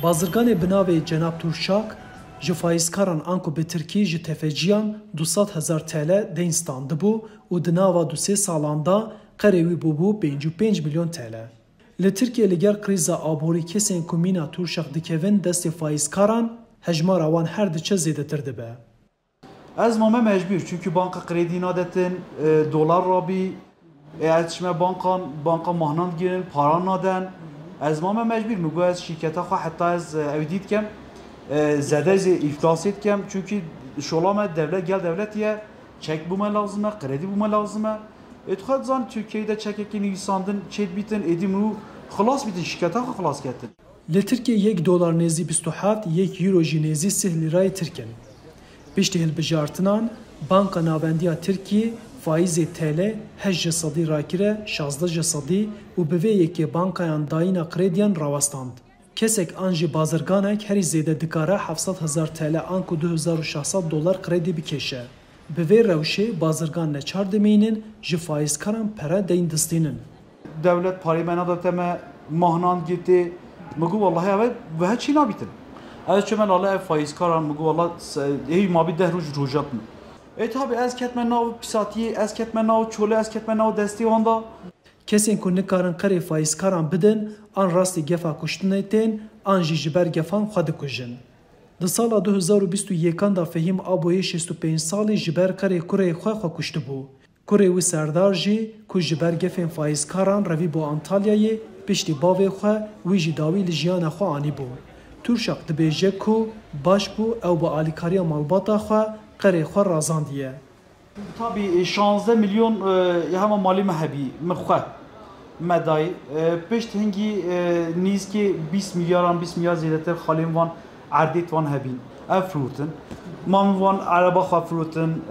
Bazirganê bi navê Cenab Turşak ji faîzkaran Anko bi Tirkî ji tefeciyan 200,000 TL deyn standibû û di nava du sê salan da qerê wî bûbû 55 milyon TL. Li Tirkiye li ger krîza aborî kesên ku mîna Turşak dikevin destê faîzkaran, hejmara wan her diçe zêdetir dibe. Ez mame mecbur çünkü banka kredi nadetin, dolar rabî, eğer banka mahnan girin, para naden. Ez mame mecbur mu? Bu ez şirkete xwe hatta ez evdît kem, zede iflas etkem çünkü şolame devlet ye, çek bulma lazım, kredi bulma lazım. Etxed zan Türkiye'de çekeki nivîsandin, çet bitin, edim ru, xelas bitin, şirkete xwe xelas ketin. Li Tirkiye $1 nêzî 27, €1 jî nêzî 3 lîrayê Tirk in. Piştî hilbijartinan, Banka Navendiya Tirkiye faîzê TL 8% rakire 16% û bi vê yekê bankayan dayîna krediyan rawestand. Kesek an jî bazirganek herî zêde dikare 700,000 TL an ku $2,600 kredi bikêşe. Bi vê rewşê bazirgan neçar dimînin ji faîzkaran pere deyn distînin. Devlet parayı me nadate me mahnan gitti. Mıgu vallahi evet ve hiç nabitin. Az çömen Allah ev faîzkaran mıgu vallahi ey mabi deh rojat mı? Tabi ez ketmen nav pisatiye, ez ketmen nav çole, ez ketmen nav desteği onda. Kesên ku nikarin qerê faîzkaran bidin, an rastî gefa kuştinê tên, an jî ji ber gefan xwe dikujin. Di sala 2021 da Fehîm Aboyê 65 salî ji ber qerê kurê xwe kuştibû. Kurê wî Serdar jî ku ji ber gefên faîzkaran revî bo Antalyayê, piştî bavê xwe wî jî dawî li jiyana xwe anîbû. Turşak dibêje ku baş bû ew bi alîkariya malbata xwe qerê xwe razandiye. Tabii 16 milyon hema mali mehebi mexwe medayı. Pişt hingi nizki 20 milyar zêdetir xalên wan erdêt wan hebîn. Ev firotin. Mam wan araba xwe firotin,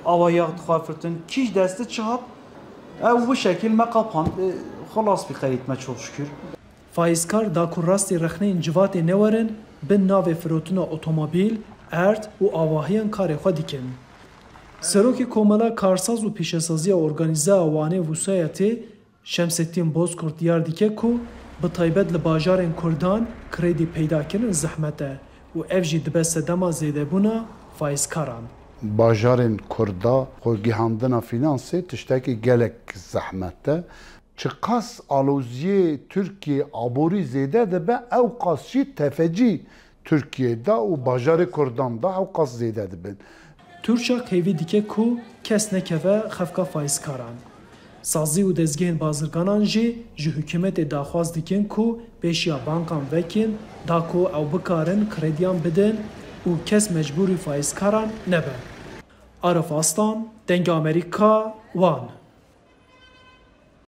avayak xwe firotin. Kîj deste çihat. Ev bu şekil me qapan. Xelas bi xerît me çok şükür. Faîzkar da ku rastî rexneyên civatê newerin, bin navê firotuna otomobîl, erd û avahiyan karê xwe dikin. Serokê Komela Karsaz û Pêşesaziya Organîzeya Wanê Wîsayetê Şemsettin Bozkurt diyar dike ku bi taybet li bajarên Kurdan kredi peydakirin zehmet e û ev jî dibe sedema zêdebûna faîzkaran. Bajarên Kurda xwegihandina finansê tiştekî gelek zehmet e. Çi qas aloziyê Tirkiye aborî zêde dibe ew qas jî tefecî Tirkiye'de û bajarê Kurdan da ew qas zêde dibin. Turşak hêvî dike ku kes nekeve xefka faîzkaran. Sazî û dezgehên bazirganan jî ji hikûmetê daxwaz dikin ku pêşiya bankan vekin da ku ew bikarin krediyan bidin û kes mecbûrî faîzkaran nebe. Arif Aslan, Dengê Amerîka, Wan.